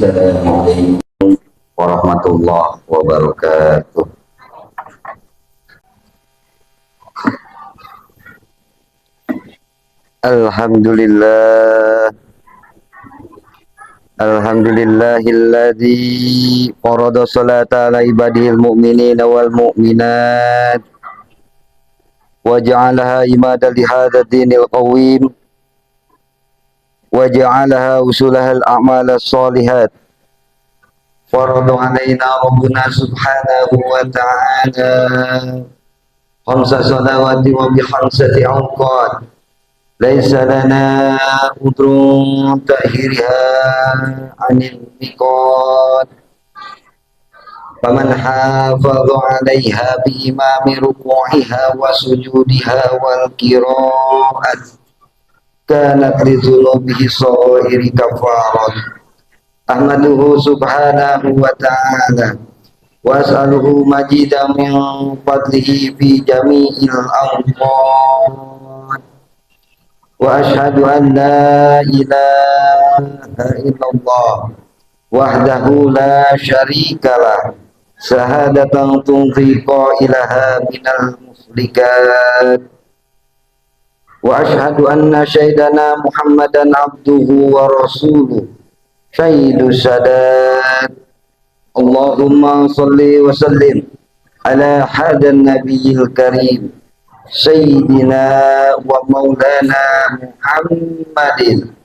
Assalamualaikum warahmatullahi wabarakatuh. Alhamdulillah, alhamdulillahilladzi farada salata ala ibadihil mu'minina wal mu'minat wa ja'alaha imadan li hadzal dinil qawim wa ja'alaha usulahal a'malas shalihat. Faradu alaina rabbuna subhanahu wa ta'ala khamsa salawati wa bi khamsati awqat laisa lana udrun ta'khiriha anil miqat faman hafadha 'alaiha bi imami ruku'iha wa sujudiha wal qira'at kanat li dhunubihi sa'iri kafarat. Ahmaduhu subhanahu wa ta'ala wa as'aluhu majidan min fadlihi fi jami'il awqat wa ashhadu an la ilaha illallah wahdahu la syarikalah syahadatan tunfi qailaha minal muslikat wa ashhadu anna syaidana muhammadan abduhu wa rasuluh syaidu sadat. Allahumma salli wa sallim ala hadan nabiyil karim sayyidina wa maulana muhammadin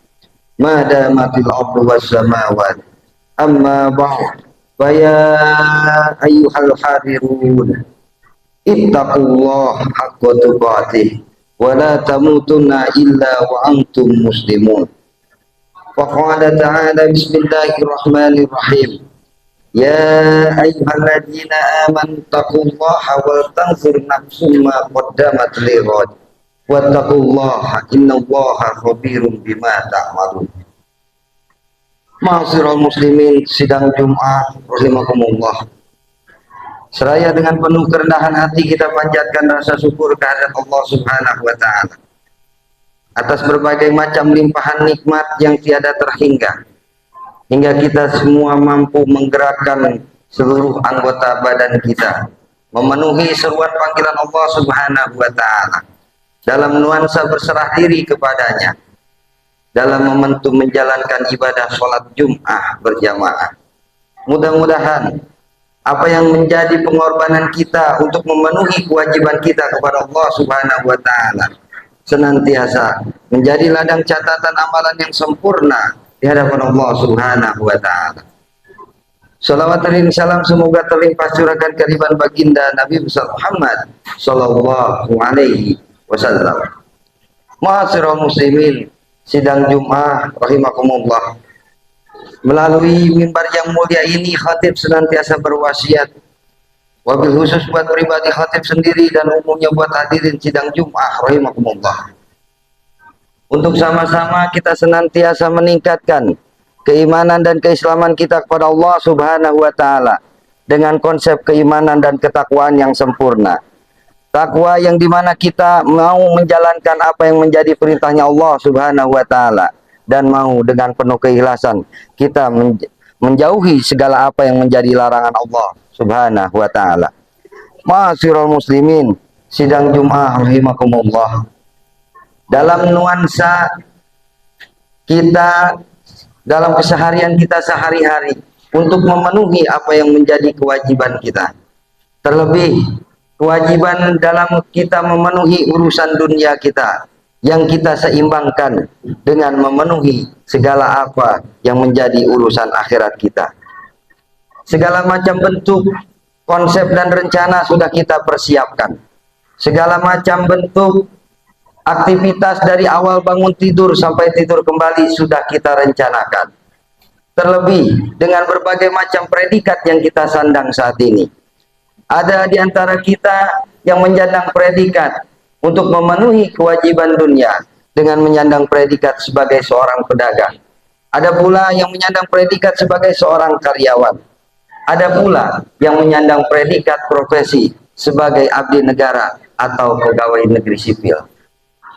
madamatil ardu was samawat amma ba'd faya ayyuhal hadirun ittaqullaha haqqa tuqatih wa la tamutunna illa wa antum muslimun. Faqala ta'ala bismillahirrahmanirrahim ya ayyuhalladzina amanu taqullaha wal tanzur nafsum ma qaddamat lighad wattaqullaha innallaha khabirum bima ta'malun. Ma'asyiral muslimin, sidang Jumat rahimakumullah. Seraya dengan penuh kerendahan hati kita panjatkan rasa syukur kehadirat Allah Subhanahu wa taala atas berbagai macam limpahan nikmat yang tiada terhingga, hingga kita semua mampu menggerakkan seluruh anggota badan kita, memenuhi seruan panggilan Allah Subhanahu wa ta'ala dalam nuansa berserah diri kepadanya, dalam momentum menjalankan ibadah sholat Jum'ah berjamaah. Mudah-mudahan apa yang menjadi pengorbanan kita untuk memenuhi kewajiban kita kepada Allah Subhanahu wa ta'ala senantiasa menjadi ladang catatan amalan yang sempurna di hadapan Allah Subhanahu wa ta'ala. Salawat dan salam semoga terlimpah curahkan kehadiran baginda Nabi besar Muhammad sallallahu alaihi wasallam. Ma'asyiral muslimin, sidang Jumat rahimakumullah. Melalui mimbar yang mulia ini khatib senantiasa berwasiat, wabil khusus buat pribadi khatib sendiri dan umumnya buat hadirin sidang Jum'ah rahimakumullah, untuk sama-sama kita senantiasa meningkatkan keimanan dan keislaman kita kepada Allah Subhanahu wa ta'ala dengan konsep keimanan dan ketakwaan yang sempurna. Takwa yang dimana kita mau menjalankan apa yang menjadi perintahnya Allah Subhanahu wa ta'ala dan mau dengan penuh keikhlasan kita menjauhi segala apa yang menjadi larangan Allah Subhanahu wa ta'ala. Ma'asyiral muslimin, sidang Jum'ah rahimakumullah. Dalam nuansa kita, dalam keseharian kita sehari-hari untuk memenuhi apa yang menjadi kewajiban kita, terlebih kewajiban dalam kita memenuhi urusan dunia kita yang kita seimbangkan dengan memenuhi segala apa yang menjadi urusan akhirat kita. Segala macam bentuk, konsep dan rencana sudah kita persiapkan. Segala macam bentuk aktivitas dari awal bangun tidur sampai tidur kembali sudah kita rencanakan. Terlebih dengan berbagai macam predikat yang kita sandang saat ini. Ada di antara kita yang menyandang predikat untuk memenuhi kewajiban dunia dengan menyandang predikat sebagai seorang pedagang. Ada pula yang menyandang predikat sebagai seorang karyawan. Ada pula yang menyandang predikat profesi sebagai abdi negara atau pegawai negeri sipil.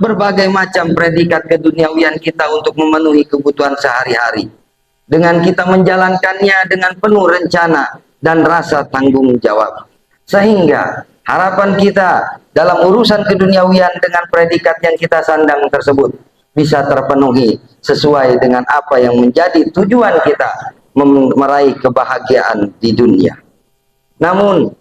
Berbagai macam predikat keduniawian kita untuk memenuhi kebutuhan sehari-hari. dengan kita menjalankannya dengan penuh rencana dan rasa tanggung jawab. Sehingga harapan kita dalam urusan keduniawian dengan predikat yang kita sandang tersebut bisa terpenuhi sesuai dengan apa yang menjadi tujuan kita meraih kebahagiaan di dunia. Namun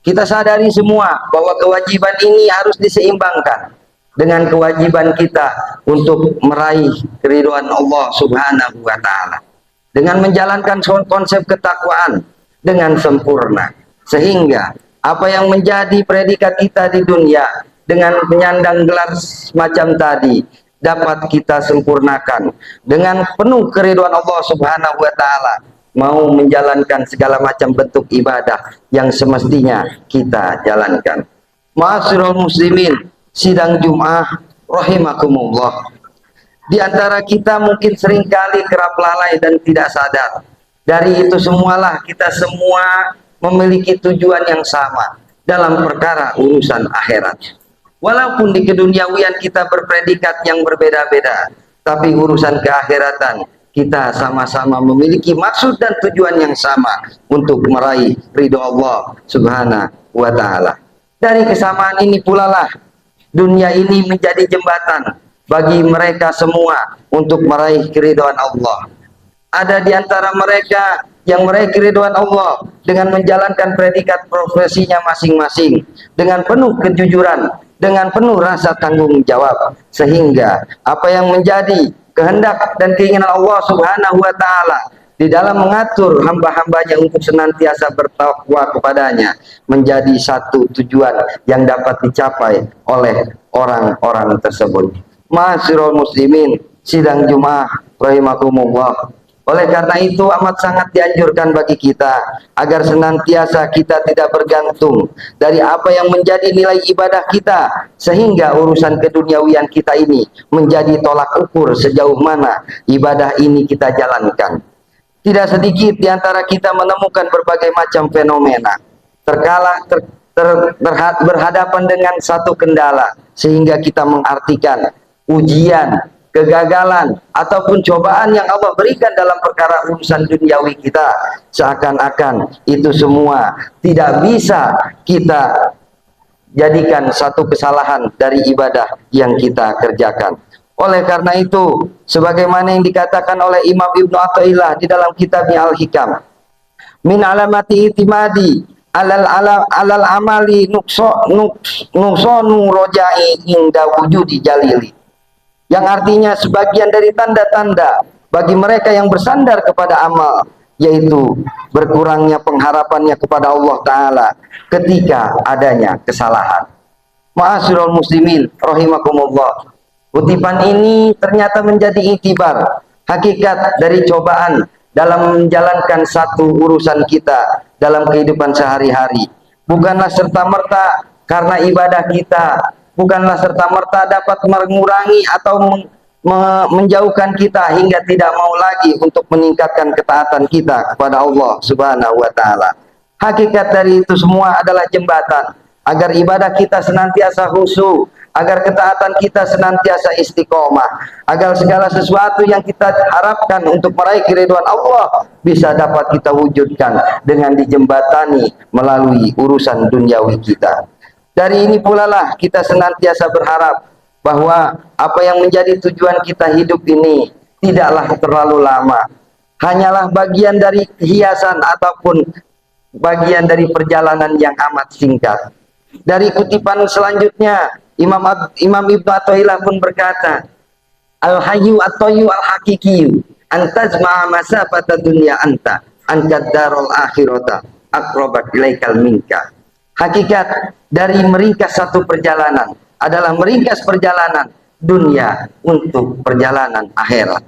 kita sadari semua bahwa kewajiban ini harus diseimbangkan dengan kewajiban kita untuk meraih keridhaan Allah Subhanahu wa taala dengan menjalankan konsep ketakwaan dengan sempurna, sehingga apa yang menjadi predikat kita di dunia dengan menyandang gelar semacam tadi dapat kita sempurnakan dengan penuh keridhaan Allah Subhanahu wa taala, mau menjalankan segala macam bentuk ibadah yang semestinya kita jalankan. Ma'asyiral muslimin, sidang Jum'ah rahimakumullah. Di antara kita mungkin seringkali kerap lalai dan tidak sadar. Dari itu semualah kita semua memiliki tujuan yang sama dalam perkara urusan akhirat. Walaupun di keduniawian kita berpredikat yang berbeda-beda, tapi urusan keakhiratan kita sama-sama memiliki maksud dan tujuan yang sama untuk meraih ridho Allah Subhanahu wa taala. Dari kesamaan ini pula lah dunia ini menjadi jembatan bagi mereka semua untuk meraih keridhaan Allah. Ada di antara mereka yang meraih keridhaan Allah dengan menjalankan predikat profesinya masing-masing dengan penuh kejujuran, dengan penuh rasa tanggung jawab, sehingga apa yang menjadi kehendak dan keinginan Allah Subhanahu wa taala di dalam mengatur hamba-hambanya untuk senantiasa bertakwa kepadanya menjadi satu tujuan yang dapat dicapai oleh orang-orang tersebut. Ma'asyiral muslimin, sidang Jum'ah rahimakumullah. Oleh karena itu amat sangat dianjurkan bagi kita agar senantiasa kita tidak bergantung dari apa yang menjadi nilai ibadah kita, sehingga urusan keduniawian kita ini menjadi tolak ukur sejauh mana ibadah ini kita jalankan. Tidak sedikit di antara kita menemukan berbagai macam fenomena berhadapan dengan satu kendala sehingga kita mengartikan ujian, kegagalan, ataupun cobaan yang Allah berikan dalam perkara urusan duniawi kita seakan-akan itu semua tidak bisa kita jadikan satu kesalahan dari ibadah yang kita kerjakan. Oleh karena itu, sebagaimana yang dikatakan oleh Imam Ibnu Athaillah di dalam kitabnya Al-Hikam, min alamati itimadi alal amali nuksonu rojai inda wujudi jalili, yang artinya sebagian dari tanda-tanda bagi mereka yang bersandar kepada amal, yaitu berkurangnya pengharapannya kepada Allah Ta'ala ketika adanya kesalahan. Ma'asyiral muslimin rahimakumullah, kutipan ini ternyata menjadi itibar hakikat dari cobaan dalam menjalankan satu urusan kita dalam kehidupan sehari-hari. Bukanlah serta-merta karena ibadah kita, bukanlah serta-merta dapat mengurangi atau menjauhkan kita hingga tidak mau lagi untuk meningkatkan ketaatan kita kepada Allah Subhanahu wa taala. Hakikat dari itu semua adalah jembatan agar ibadah kita senantiasa khusyuk, agar ketaatan kita senantiasa istiqomah, agar segala sesuatu yang kita harapkan untuk meraih keridhaan Allah bisa dapat kita wujudkan dengan dijembatani melalui urusan duniawi kita. Dari ini pula lah kita senantiasa berharap bahwa apa yang menjadi tujuan kita hidup ini tidaklah terlalu lama, hanyalah bagian dari hiasan ataupun bagian dari perjalanan yang amat singkat. Dari kutipan selanjutnya, Imam Ibnu Athaillah pun berkata, al-hayyu at-tayyu al-haqiqiyyu antazma'a masafata dunya anta darul akhirata aqrabat ilaikal minka. Hakikat dari meringkas satu perjalanan adalah meringkas perjalanan dunia untuk perjalanan akhirat.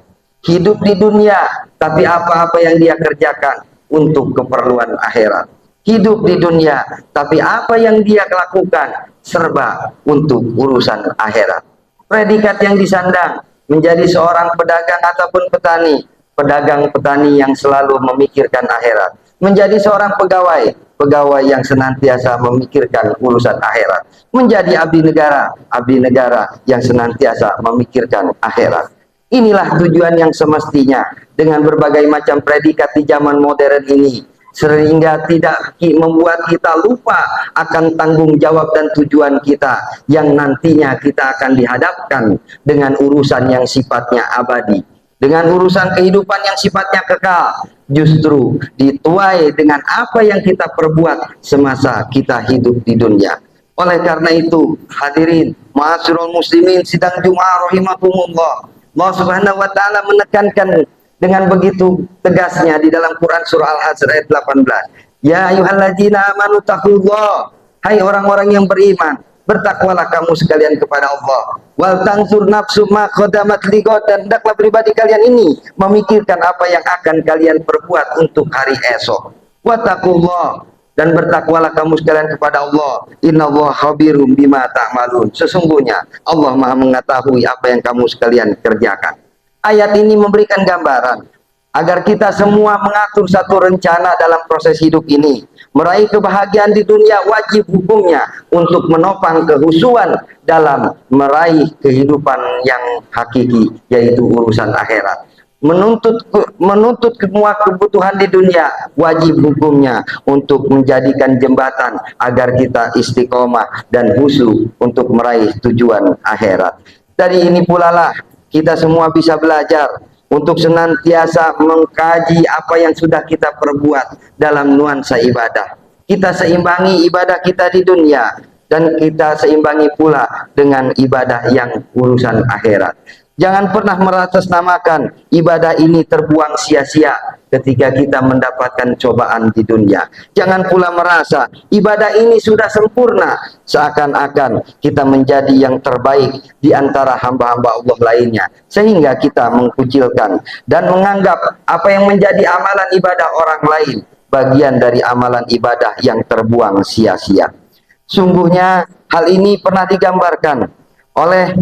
Hidup di dunia, tapi apa-apa yang dia kerjakan untuk keperluan akhirat. Hidup di dunia, tapi apa yang dia lakukan serba untuk urusan akhirat. Predikat yang disandang menjadi seorang pedagang ataupun petani, pedagang petani yang selalu memikirkan akhirat. Menjadi seorang pegawai yang senantiasa memikirkan urusan akhirat. Menjadi abdi negara yang senantiasa memikirkan akhirat. Inilah tujuan yang semestinya dengan berbagai macam predikat di zaman modern ini, sehingga tidak membuat kita lupa akan tanggung jawab dan tujuan kita yang nantinya kita akan dihadapkan dengan urusan yang sifatnya abadi, dengan urusan kehidupan yang sifatnya kekal, justru dituai dengan apa yang kita perbuat semasa kita hidup di dunia. Oleh karena itu, hadirin ma'asyiral muslimin sidang Jumat rahimakumullah, Allah Subhanahu wa taala menekankan dengan begitu tegasnya di dalam Quran surah Al-Hasr ayat 18. Ya ayyuhalladzina amanu taqullah, hai orang-orang yang beriman, bertakwalah kamu sekalian kepada Allah. Wal tanzur nafsu ma qaddamat lighad, dan hendaklah pribadi kalian ini memikirkan apa yang akan kalian perbuat untuk hari esok. Wattaqullah, dan bertakwalah kamu sekalian kepada Allah. Innallaha khabirum bima ta'malun. Sesungguhnya Allah Maha mengetahui apa yang kamu sekalian kerjakan. Ayat ini memberikan gambaran agar kita semua mengatur satu rencana dalam proses hidup ini. Meraih kebahagiaan di dunia wajib hukumnya untuk menopang kehusuan dalam meraih kehidupan yang hakiki, yaitu urusan akhirat. Menuntut semua kebutuhan di dunia wajib hukumnya untuk menjadikan jembatan agar kita istiqomah dan khusyuk untuk meraih tujuan akhirat. Dari ini pula lah kita semua bisa belajar untuk senantiasa mengkaji apa yang sudah kita perbuat dalam nuansa ibadah. Kita seimbangi ibadah kita di dunia dan kita seimbangi pula dengan ibadah yang urusan akhirat. Jangan pernah meratasnamakan ibadah ini terbuang sia-sia ketika kita mendapatkan cobaan di dunia. Jangan pula merasa ibadah ini sudah sempurna, seakan-akan kita menjadi yang terbaik di antara hamba-hamba Allah lainnya, sehingga kita mengkucilkan dan menganggap apa yang menjadi amalan ibadah orang lain bagian dari amalan ibadah yang terbuang sia-sia. Sungguhnya hal ini pernah digambarkan oleh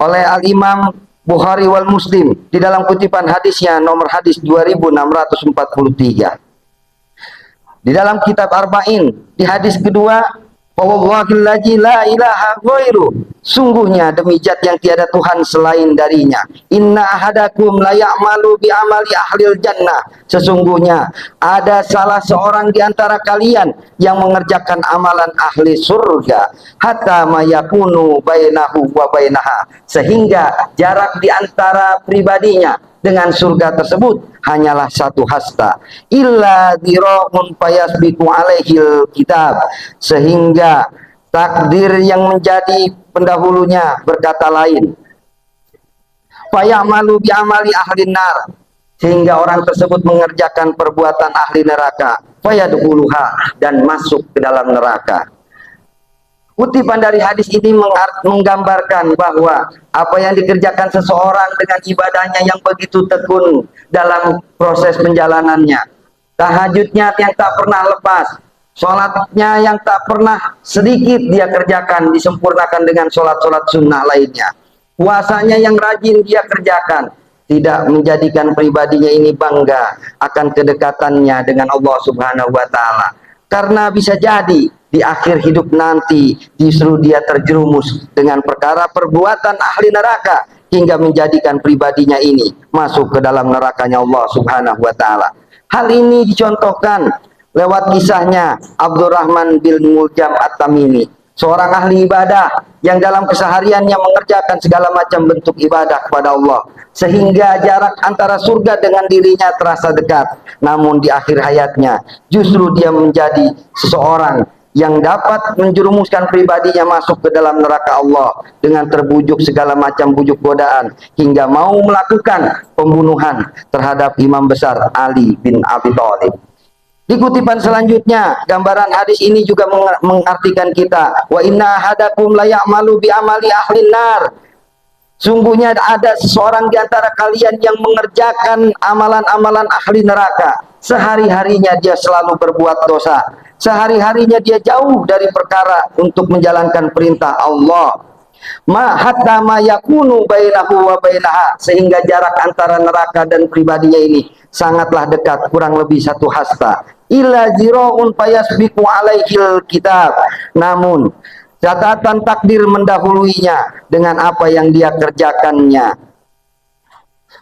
Al-Imam Bukhari wal Muslim di dalam kutipan hadisnya nomor hadis 2643. Di dalam kitab Arba'in di hadis kedua, wallahillazi la ilaha ghairu, sungguhnya demi zat yang tiada Tuhan selain darinya, inna ahadakum la ya'malu bi amali ahlil jannah, sesungguhnya ada salah seorang di antara kalian yang mengerjakan amalan ahli surga, hatta mayakunu bainahu wa bainaha, sehingga jarak di antara pribadinya dengan surga tersebut hanyalah satu hasta, illa dirahun fayasbiqu alaihil kitab, sehingga takdir yang menjadi pendahulunya berkata lain, fayamalu bi amali ahli nar, sehingga orang tersebut mengerjakan perbuatan ahli neraka, fayadkhuluha, dan masuk ke dalam neraka. Kutipan dari hadis ini menggambarkan bahwa apa yang dikerjakan seseorang dengan ibadahnya yang begitu tekun dalam proses penjalanannya, tahajudnya yang tak pernah lepas, sholatnya yang tak pernah sedikit dia kerjakan, disempurnakan dengan sholat-sholat sunnah lainnya, puasanya yang rajin dia kerjakan, tidak menjadikan pribadinya ini bangga akan kedekatannya dengan Allah Subhanahu wa Ta'ala, karena bisa jadi di akhir hidup nanti justru dia terjerumus dengan perkara perbuatan ahli neraka hingga menjadikan pribadinya ini masuk ke dalam nerakanya Allah Subhanahu wa Ta'ala. Hal ini dicontohkan lewat kisahnya Abdurrahman bin Muljam At-Tamimi, seorang ahli ibadah yang dalam kesehariannya mengerjakan segala macam bentuk ibadah kepada Allah, sehingga jarak antara surga dengan dirinya terasa dekat. Namun di akhir hayatnya justru dia menjadi seseorang yang dapat menjerumuskan pribadinya masuk ke dalam neraka Allah dengan terbujuk segala macam bujuk godaan, hingga mau melakukan pembunuhan terhadap imam besar Ali bin Abi Thalib. Di kutipan selanjutnya, gambaran hadis ini juga mengartikan kita, wa inna ahadakum la ya'malu bi amali ahlin nar, sungguhnya ada seseorang di antara kalian yang mengerjakan amalan-amalan ahli neraka. Sehari-harinya dia selalu berbuat dosa, sehari-harinya dia jauh dari perkara untuk menjalankan perintah Allah. Hatta ma yakunu bainahu wa bainaha, sehingga jarak antara neraka dan pribadinya ini sangatlah dekat, kurang lebih satu hasta. Illa ziraun fayasbiqu alaihil kitab, namun catatan takdir mendahuluinya dengan apa yang dia kerjakannya.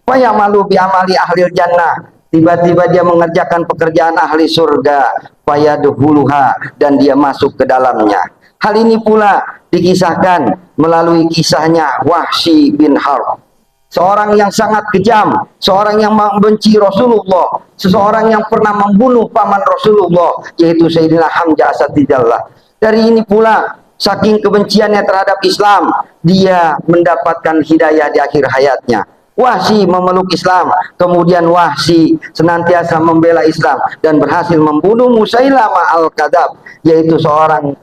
Wa ya'malu bi amali ahli jannah, tiba-tiba dia mengerjakan pekerjaan ahli surga, fayadkhuluha, dan dia masuk ke dalamnya. Hal ini pula dikisahkan melalui kisahnya Wahsy bin Harb, seorang yang sangat kejam, seorang yang membenci Rasulullah, seseorang yang pernah membunuh paman Rasulullah, yaitu Sayyidina Hamzah Asadillah. Dari ini pula, saking kebenciannya terhadap Islam, dia mendapatkan hidayah di akhir hayatnya. Wahsy memeluk Islam, kemudian Wahsy senantiasa membela Islam dan berhasil membunuh Musailamah al-Kadzab, yaitu seorang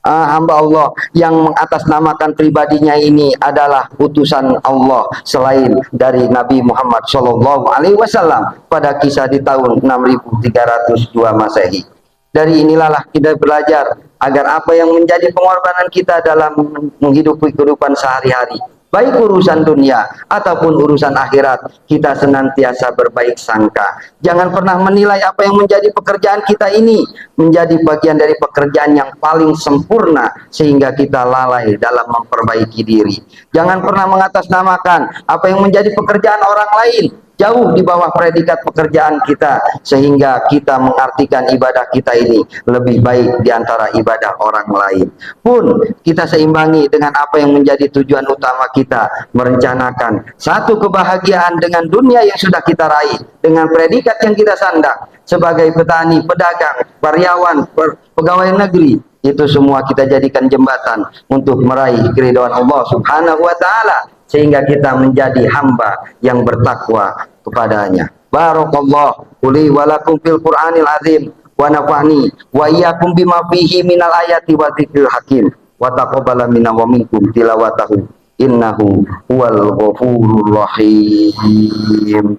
hamba Allah yang mengatasnamakan pribadinya ini adalah utusan Allah selain dari Nabi Muhammad Shallallahu Alaihi Wasallam pada kisah di tahun 6302 Masehi. Dari inilah kita belajar agar apa yang menjadi pengorbanan kita dalam menghidupi kehidupan sehari-hari, baik urusan dunia ataupun urusan akhirat, kita senantiasa berbaik sangka. Jangan pernah menilai apa yang menjadi pekerjaan kita ini menjadi bagian dari pekerjaan yang paling sempurna sehingga kita lalai dalam memperbaiki diri. Jangan pernah mengatasnamakan apa yang menjadi pekerjaan orang lain jauh di bawah predikat pekerjaan kita, sehingga kita mengartikan ibadah kita ini lebih baik di antara ibadah orang lain. Pun kita seimbangi dengan apa yang menjadi tujuan utama kita, merencanakan satu kebahagiaan dengan dunia yang sudah kita raih, dengan predikat yang kita sandang sebagai petani, pedagang, karyawan, pegawai negeri. Itu semua kita jadikan jembatan untuk meraih keridhaan Allah Subhanahu wa taala, sehingga kita menjadi hamba yang bertakwa kepadanya. Barakallahu li wa lakum fil Qur'anil azim wa nafa'ni wa iyyakum bima fihi minal ayati wa dzikril hakim wa taqabbala minna wa minkum tilawatahu innahu huwal ghafurur rahim.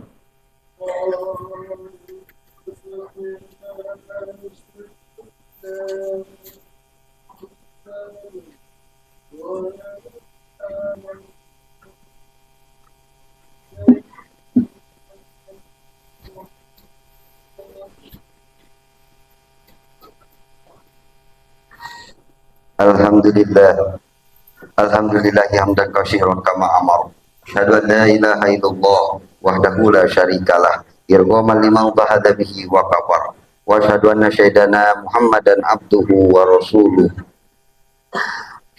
Alhamdulillah, alhamdulillah hamdan katsiran kama amar. Asyhadu an la ilaha illallah wahdahu la syarikalah, irghaman liman bahada bihi wa kafar. Wa asyhadu anna sayyidana Muhammadan abduhu wa rasuluh.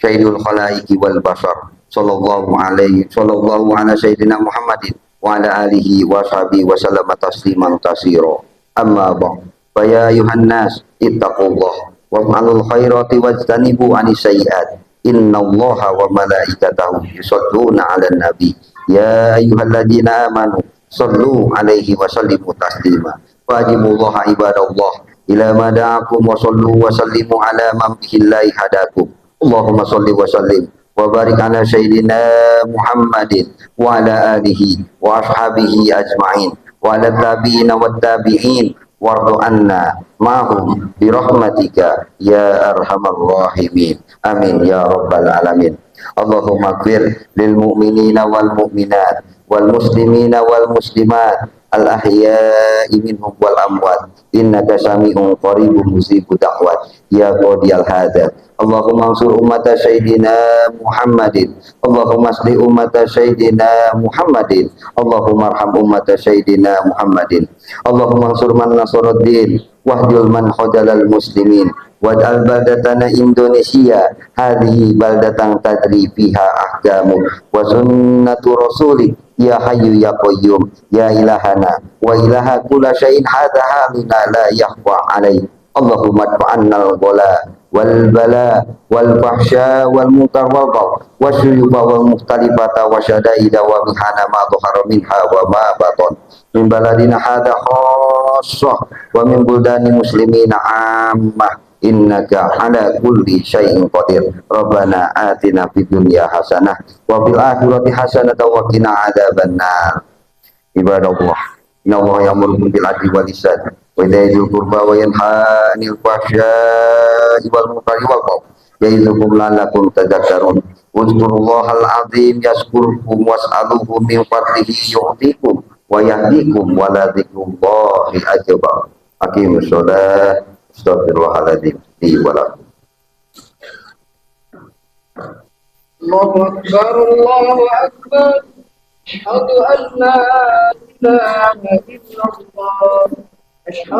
Sayyidul khalaiqi wal bashar. Sallallahu ala sayyidina Muhammadin wa ala alihi wa sahbihi wa sallama tasliman katsira. Amma ba'd. Fa ya ayuhan nas ittaqullah waf'alul khairati wajtanibu anis sayyi'at. Innallaha wa malaikatahu yusholluna 'alan nabi ya ayyuhalladzina amanu shallu 'alaihi wa sallimu taslima. Fajibullaha ibadallah ila ma da'akum wa sallu wa sallimu 'ala man bihillahi hadakum. Allahumma shalli wa sallim wa barik 'ala sayyidina Muhammadin wa 'ala alihi wa ashabihi ajma'in wa 'ala tabi'ina wat tabi'in wardu anna ma'hum birahmatika ya arhamar rahimin. Amin ya rabbal alamin. Allahumma gfir lil mu'minina wal mu'minat wal muslimina wal muslimat al ahya'i minhum wal amwat innaka sami'un qaribun mujibud da'wat ya qadiyal hadat. Allahumma ansur ummata sayyidina Muhammadin, Allahumma asli ummata sayyidina Muhammadin, Allahumma arham ummata sayyidina Muhammadin, Allahumma ansur man nasruddin wahdil man khadalal muslimin waj'al baldatana Indonesia hadhihi baldatan tadri fiha ahkamu wa sunnatu rasuli ya hayyu ya qayyum ya ilahana wa ilaha kulla syai'in hadha haluna la yakhfa alaih. Allahumma adfa'annal ghala wal bala wal fahsya wal munkar wal bagh wasyuyuba wal mukhtalifata wasyadaida wa mihana ma dhahara minha wa ma baton min baladina hadha khassah wa min buldani muslimina ammah innaka ala kulli syai'in qadir. Rabbana atina fid dunya hasanah wa fil akhirati hasanah wa qina adzabannar. Ibadallah, innallaha ya'muru bil adli wal ihsan wa dzil qurba wa yanha 'anil fahsya'i wal munkari wal baghi ya'idukum la'allakum tadhakkarun. Uzkurullahal azim yazkurkum was'aluhu min fadlihi yu'tikum wa yahdikum wa la dzikrullahi akbar. Aqimus shalah. Astaghfirullahaladzim li wa lakum. Allahu akbar, Allahu akbar. أشهد أن لا إله إلا الله. أشهد